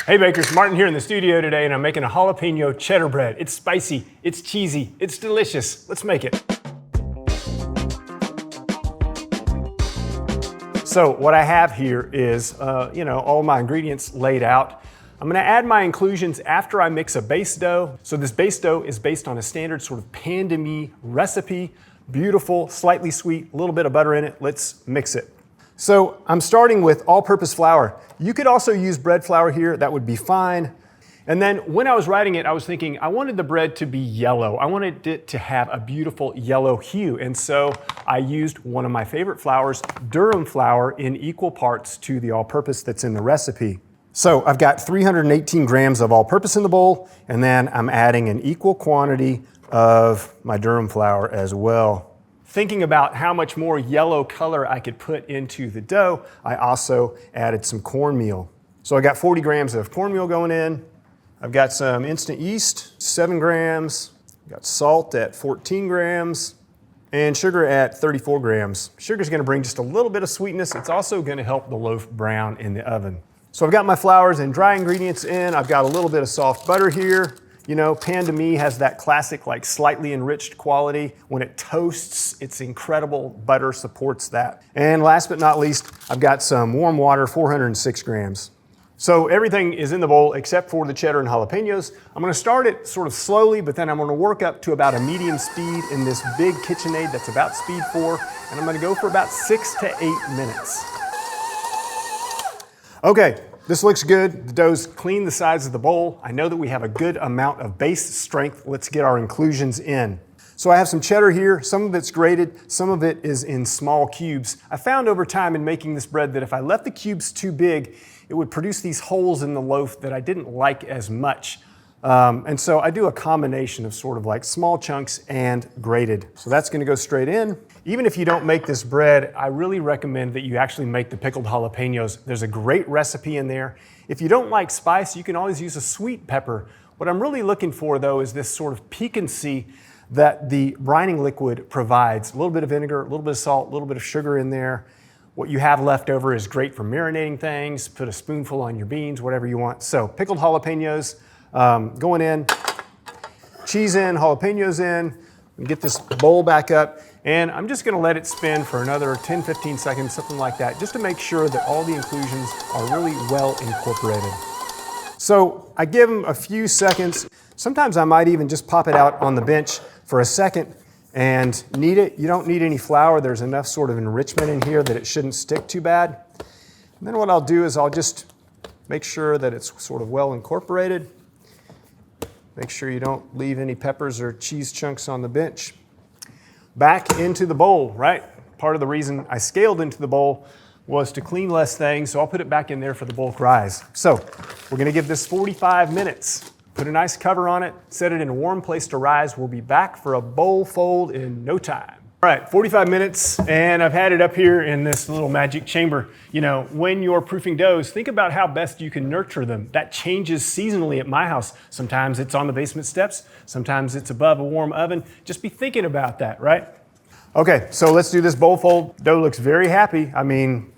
Hey bakers, Martin here in the studio today, and I'm making a jalapeno cheddar bread. It's spicy, it's cheesy, it's delicious. Let's make it. So what I have here is, all my ingredients laid out. I'm gonna add my inclusions after I mix a base dough. So this base dough is based on a standard sort of pain de mie recipe. Beautiful, slightly sweet, a little bit of butter in it. Let's mix it. So I'm starting with all-purpose flour. You could also use bread flour here, that would be fine. And then when I was writing it, I was thinking I wanted the bread to be yellow. I wanted it to have a beautiful yellow hue. And so I used one of my favorite flours, durum flour, in equal parts to the all-purpose that's in the recipe. So I've got 318 grams of all-purpose in the bowl, and then I'm adding an equal quantity of my durum flour as well. Thinking about how much more yellow color I could put into the dough, I also added some cornmeal. So I got 40 grams of cornmeal going in. I've got some instant yeast, 7 grams. I've got salt at 14 grams and sugar at 34 grams. Sugar's gonna bring just a little bit of sweetness. It's also gonna help the loaf brown in the oven. So I've got my flours and dry ingredients in. I've got a little bit of soft butter here. You know, pain de mie has that classic, like slightly enriched quality. When it toasts, it's incredible. Butter supports that. And last but not least, I've got some warm water, 406 grams. So everything is in the bowl except for the cheddar and jalapenos. I'm gonna start it sort of slowly, but then I'm gonna work up to about a medium speed in this big KitchenAid that's about speed 4, and I'm gonna go for about 6 to 8 minutes. Okay. This looks good. The dough's clean the sides of the bowl. I know that we have a good amount of base strength. Let's get our inclusions in. So I have some cheddar here. Some of it's grated, some of it is in small cubes. I found over time in making this bread that if I left the cubes too big, it would produce these holes in the loaf that I didn't like as much. And so I do a combination of sort of like small chunks and grated. So that's gonna go straight in. Even if you don't make this bread, I really recommend that you actually make the pickled jalapeños. There's a great recipe in there. If you don't like spice, you can always use a sweet pepper. What I'm really looking for though is this sort of piquancy that the brining liquid provides. A little bit of vinegar, a little bit of salt, a little bit of sugar in there. What you have left over is great for marinating things. Put a spoonful on your beans, whatever you want. So pickled jalapeños going in, cheese in, jalapeños in, and get this bowl back up. And I'm just gonna let it spin for another 10, 15 seconds, something like that, just to make sure that all the inclusions are really well incorporated. So I give them a few seconds. Sometimes I might even just pop it out on the bench for a second and knead it. You don't need any flour. There's enough sort of enrichment in here that it shouldn't stick too bad. And then what I'll do is I'll just make sure that it's sort of well incorporated. Make sure you don't leave any peppers or cheese chunks on the bench. Back into the bowl, right? Part of the reason I scaled into the bowl was to clean less things, so I'll put it back in there for the bulk rise. So we're gonna give this 45 minutes. Put a nice cover on it, set it in a warm place to rise. We'll be back for a bowl fold in no time. All right, 45 minutes, and I've had it up here in this little magic chamber. You know, when you're proofing doughs, think about how best you can nurture them. That changes seasonally at my house. Sometimes it's on the basement steps, sometimes it's above a warm oven. Just be thinking about that, right? Okay, so let's do this bowl fold. Dough looks very happy. I mean,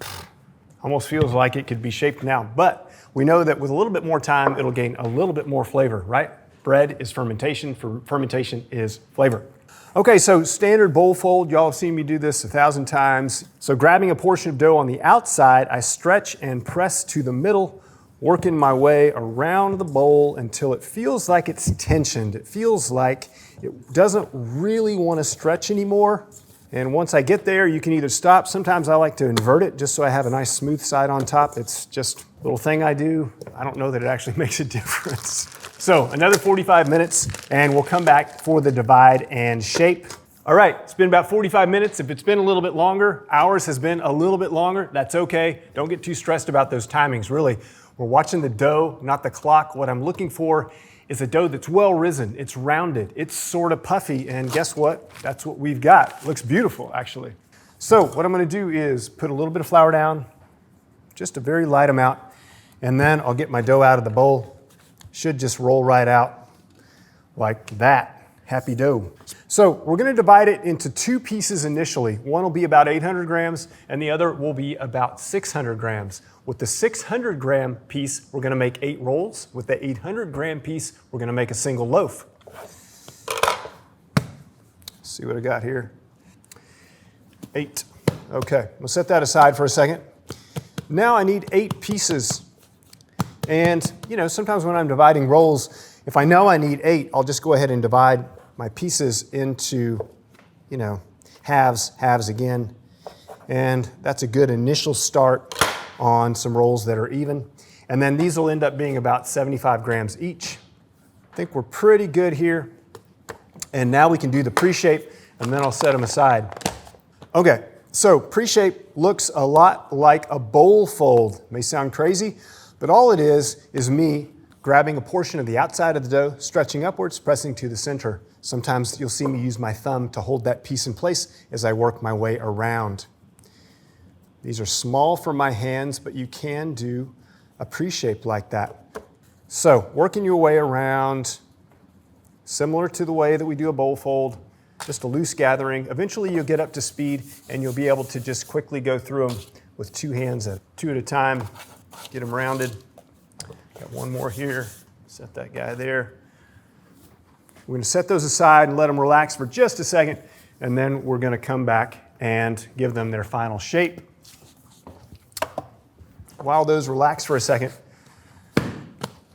almost feels like it could be shaped now, but we know that with a little bit more time, it'll gain a little bit more flavor, right? Bread is fermentation, fermentation is flavor. Okay, so standard bowl fold, y'all have seen me do this 1,000 times. So grabbing a portion of dough on the outside, I stretch and press to the middle, working my way around the bowl until it feels like it's tensioned. It feels like it doesn't really want to stretch anymore. And once I get there, you can either stop. Sometimes I like to invert it just so I have a nice smooth side on top. It's just a little thing I do. I don't know that it actually makes a difference. So another 45 minutes and we'll come back for the divide and shape. All right, it's been about 45 minutes. If it's been a little bit longer, ours has been a little bit longer, that's okay. Don't get too stressed about those timings, really. We're watching the dough, not the clock. What I'm looking for is a dough that's well risen, it's rounded, it's sort of puffy, and guess what? That's what we've got. Looks beautiful, actually. So what I'm gonna do is put a little bit of flour down, just a very light amount, and then I'll get my dough out of the bowl. Should just roll right out like that. Happy dough. So we're gonna divide it into 2 pieces initially. One will be about 800 grams and the other will be about 600 grams. With the 600 gram piece, we're gonna make 8 rolls. With the 800 gram piece, we're gonna make a single loaf. See what I got here? 8. Okay, we'll set that aside for a second. Now I need 8 pieces. And, you know, sometimes when I'm dividing rolls, if I know I need 8, I'll just go ahead and divide my pieces into, you know, halves again. And that's a good initial start on some rolls that are even. And then these will end up being about 75 grams each. I think we're pretty good here. And now we can do the pre-shape, and then I'll set them aside. Okay, so pre-shape looks a lot like a bowl fold. May sound crazy, but all it is me grabbing a portion of the outside of the dough, stretching upwards, pressing to the center. Sometimes you'll see me use my thumb to hold that piece in place as I work my way around. These are small for my hands, but you can do a pre-shape like that. So working your way around, similar to the way that we do a bowl fold, just a loose gathering. Eventually you'll get up to speed and you'll be able to just quickly go through them with 2 hands, 2 at a time, get them rounded. Got one more here, set that guy there. We're gonna set those aside and let them relax for just a second, and then we're gonna come back and give them their final shape. While those relax for a second,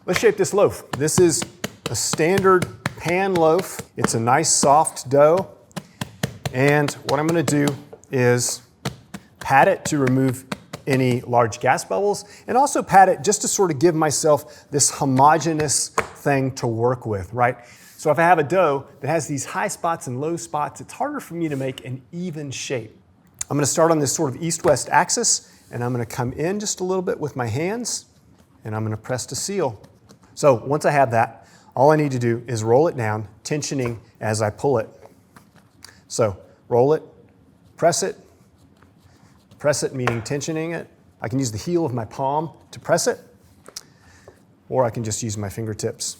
let's shape this loaf. This is a standard pan loaf. It's a nice soft dough. And what I'm gonna do is pat it to remove any large gas bubbles, and also pat it just to sort of give myself this homogeneous thing to work with, right? So if I have a dough that has these high spots and low spots, it's harder for me to make an even shape. I'm gonna start on this sort of east-west axis, and I'm gonna come in just a little bit with my hands, and I'm gonna press to seal. So once I have that, all I need to do is roll it down, tensioning as I pull it. So roll it, press it meaning tensioning it. I can use the heel of my palm to press it, or I can just use my fingertips.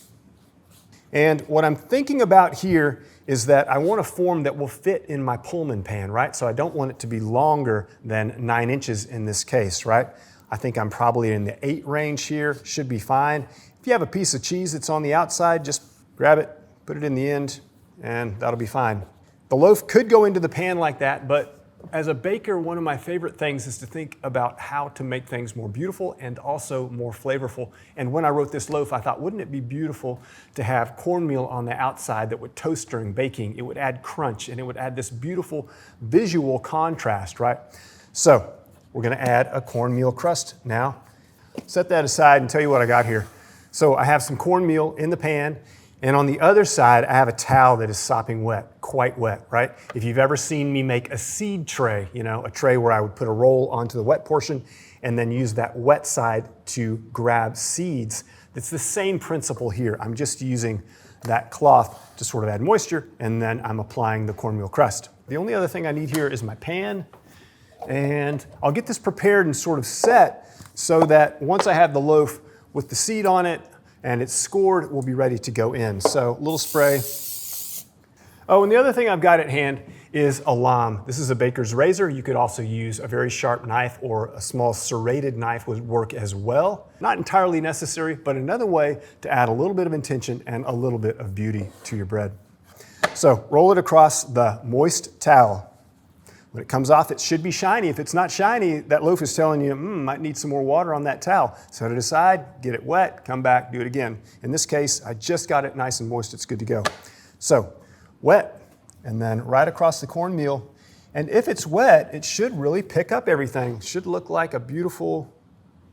And what I'm thinking about here is that I want a form that will fit in my Pullman pan, right? So I don't want it to be longer than 9 inches in this case, right? I think I'm probably in the 8 range here, should be fine. If you have a piece of cheese that's on the outside, just grab it, put it in the end, and that'll be fine. The loaf could go into the pan like that, but as a baker, one of my favorite things is to think about how to make things more beautiful and also more flavorful. And when I wrote this loaf, I thought, wouldn't it be beautiful to have cornmeal on the outside that would toast during baking? It would add crunch, and it would add this beautiful visual contrast, right? So we're gonna add a cornmeal crust now. Set that aside and tell you what I got here. So I have some cornmeal in the pan, and on the other side, I have a towel that is sopping wet, quite wet, right? If you've ever seen me make a seed tray, you know, a tray where I would put a roll onto the wet portion and then use that wet side to grab seeds, it's the same principle here. I'm just using that cloth to sort of add moisture, and then I'm applying the cornmeal crust. The only other thing I need here is my pan, and I'll get this prepared and sort of set so that once I have the loaf with the seed on it, and it's scored, we'll be ready to go in. So a little spray. Oh, and the other thing I've got at hand is a lame. This is a baker's razor. You could also use a very sharp knife, or a small serrated knife would work as well. Not entirely necessary, but another way to add a little bit of intention and a little bit of beauty to your bread. So roll it across the moist towel. When it comes off, it should be shiny. If it's not shiny, that loaf is telling you, might need some more water on that towel. Set it aside, get it wet, come back, do it again. In this case, I just got it nice and moist, it's good to go. So, wet, and then right across the cornmeal. And if it's wet, it should really pick up everything. It should look like a beautiful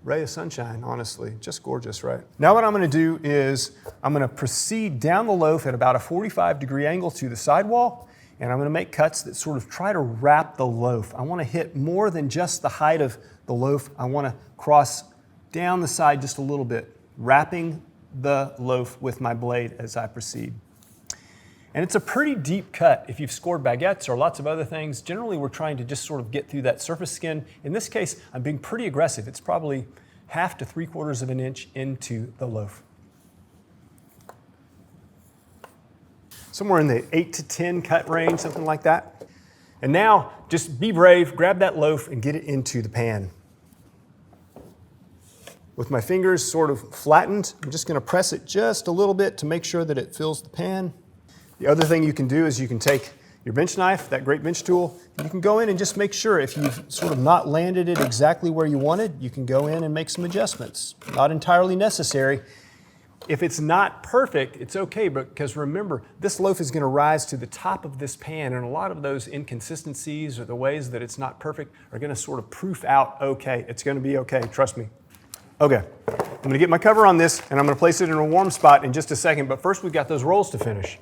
ray of sunshine, honestly. Just gorgeous, right? Now what I'm gonna do is, I'm gonna proceed down the loaf at about a 45-degree angle to the sidewall, and I'm gonna make cuts that sort of try to wrap the loaf. I wanna hit more than just the height of the loaf. I wanna cross down the side just a little bit, wrapping the loaf with my blade as I proceed. And it's a pretty deep cut. If you've scored baguettes or lots of other things, generally we're trying to just sort of get through that surface skin. In this case, I'm being pretty aggressive. It's probably 1/2 to 3/4 of an inch into the loaf. Somewhere in the 8 to 10 cut range, something like that. And now, just be brave, grab that loaf and get it into the pan. with my fingers sort of flattened. I'm just gonna press it just a little bit to make sure that it fills the pan. The other thing you can do is you can take your bench knife, that great bench tool, and you can go in and just make sure if you've sort of not landed it exactly where you wanted, you can go in and make some adjustments. Not entirely necessary. If it's not perfect, it's okay, because remember, this loaf is gonna rise to the top of this pan, and a lot of those inconsistencies or the ways that it's not perfect are gonna sort of proof out okay. It's gonna be okay, trust me. Okay, I'm gonna get my cover on this, and I'm gonna place it in a warm spot in just a second, but first we've got those rolls to finish.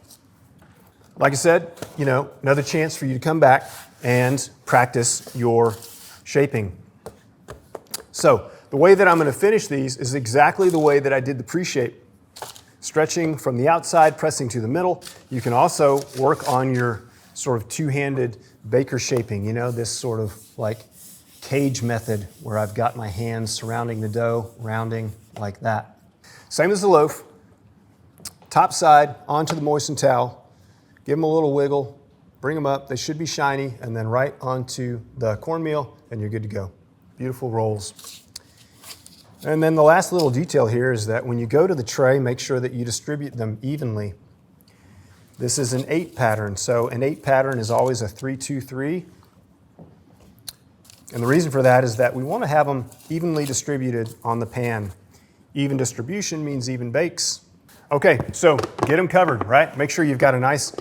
Like I said, you know, another chance for you to come back and practice your shaping. So, the way that I'm gonna finish these is exactly the way that I did the pre-shape. Stretching from the outside, pressing to the middle. You can also work on your sort of two-handed baker shaping, you know, this sort of like cage method where I've got my hands surrounding the dough, rounding like that. Same as the loaf. Top side onto the moistened towel. Give them a little wiggle, bring them up. They should be shiny, and then right onto the cornmeal, and you're good to go. Beautiful rolls. And then the last little detail here is that when you go to the tray, make sure that you distribute them evenly. This is an 8 pattern, so an 8 pattern is always a 3-2-3. And the reason for that is that we want to have them evenly distributed on the pan. Even distribution means even bakes. Okay, so get them covered, right? Make sure you've got a nice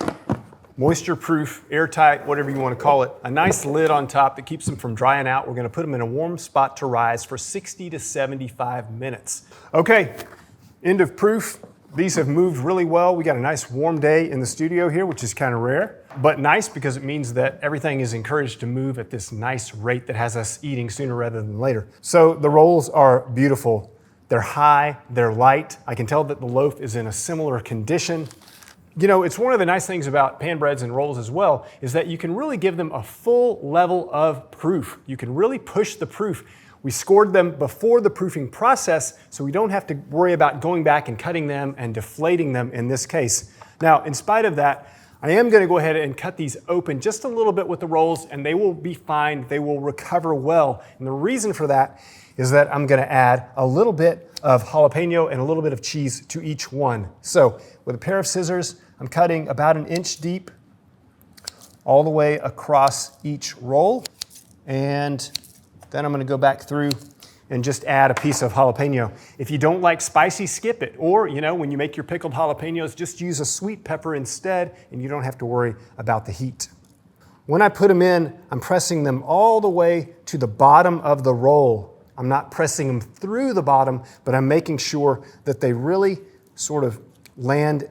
moisture-proof, airtight, whatever you want to call it, a nice lid on top that keeps them from drying out. We're going to put them in a warm spot to rise for 60 to 75 minutes. Okay, end of proof. These have moved really well. We got a nice warm day in the studio here, which is kind of rare, but nice because it means that everything is encouraged to move at this nice rate that has us eating sooner rather than later. So the rolls are beautiful. They're high, they're light. I can tell that the loaf is in a similar condition. You know, it's one of the nice things about pan breads and rolls as well, is that you can really give them a full level of proof. You can really push the proof. We scored them before the proofing process, so we don't have to worry about going back and cutting them and deflating them in this case. Now, in spite of that, I am going to go ahead and cut these open just a little bit with the rolls, and they will be fine. They will recover well. And the reason for that is that I'm going to add a little bit of jalapeno and a little bit of cheese to each one. So with a pair of scissors, I'm cutting about 1 inch deep all the way across each roll. And then I'm going to go back through and just add a piece of jalapeno. If you don't like spicy, skip it. Or, you know, when you make your pickled jalapeños, just use a sweet pepper instead, and you don't have to worry about the heat. When I put them in, I'm pressing them all the way to the bottom of the roll. I'm not pressing them through the bottom, but I'm making sure that they really sort of land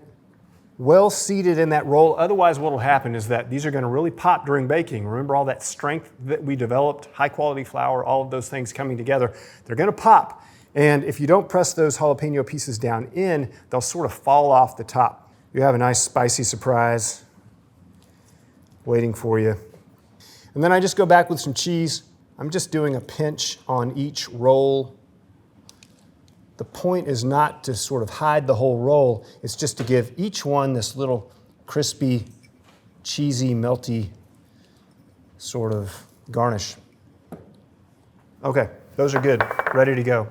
well seated in that roll. Otherwise, what will happen is that these are going to really pop during baking. Remember all that strength that we developed, high quality flour, all of those things coming together. They're going to pop. And if you don't press those jalapeno pieces down in, they'll sort of fall off the top. You have a nice spicy surprise waiting for you. And then I just go back with some cheese. I'm just doing a pinch on each roll. The point is not to sort of hide the whole roll, it's just to give each one this little crispy, cheesy, melty sort of garnish. Okay, those are good, ready to go.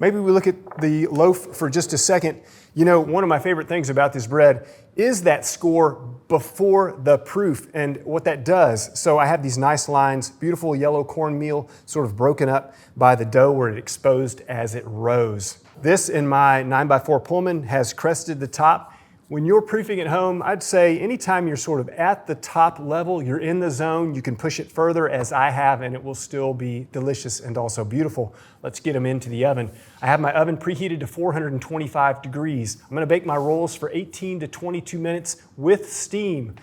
Maybe we look at the loaf for just a second. You know, one of my favorite things about this bread is that score before the proof and what that does. So I have these nice lines, beautiful yellow cornmeal, sort of broken up by the dough where it exposed as it rose. This in my 9x4 Pullman has crested the top. When you're proofing at home, I'd say anytime you're sort of at the top level, you're in the zone, you can push it further as I have, and it will still be delicious and also beautiful. Let's get them into the oven. I have my oven preheated to 425 degrees. I'm gonna bake my rolls for 18 to 22 minutes with steam.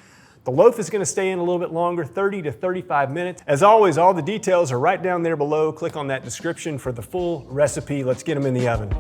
The loaf is gonna stay in a little bit longer, 30 to 35 minutes. As always, all the details are right down there below. Click on that description for the full recipe. Let's get them in the oven.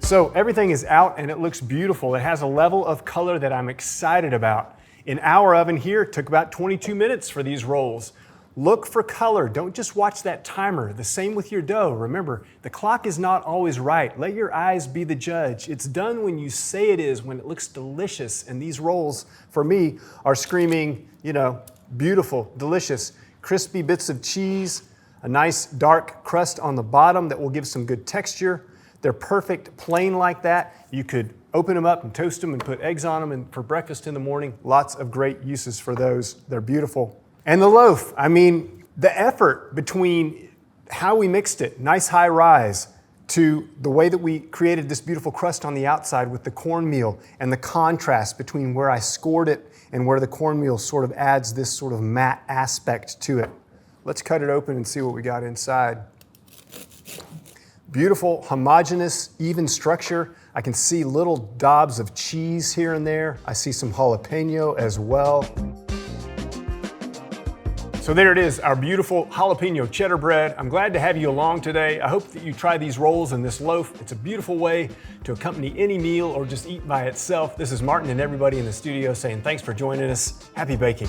So everything is out and it looks beautiful. It has a level of color that I'm excited about. In our oven here, it took about 22 minutes for these rolls. Look for color, don't just watch that timer. The same with your dough. Remember, the clock is not always right. Let your eyes be the judge. It's done when you say it is, when it looks delicious. And these rolls, for me, are screaming, you know, beautiful, delicious. crispy bits of cheese, a nice dark crust on the bottom that will give some good texture. They're perfect plain like that. You could open them up and toast them and put eggs on them, and for breakfast in the morning, lots of great uses for those. They're beautiful. And the loaf, I mean, the effort between how we mixed it, nice high rise, to the way that we created this beautiful crust on the outside with the cornmeal, and the contrast between where I scored it and where the cornmeal sort of adds this sort of matte aspect to it. Let's cut it open and see what we got inside. Beautiful, homogeneous, even structure. I can see little dobs of cheese here and there. I see some jalapeno as well. So there it is, our beautiful jalapeno cheddar bread. I'm glad to have you along today. I hope that you try these rolls and this loaf. It's a beautiful way to accompany any meal or just eat by itself. This is Martin and everybody in the studio saying thanks for joining us. Happy baking.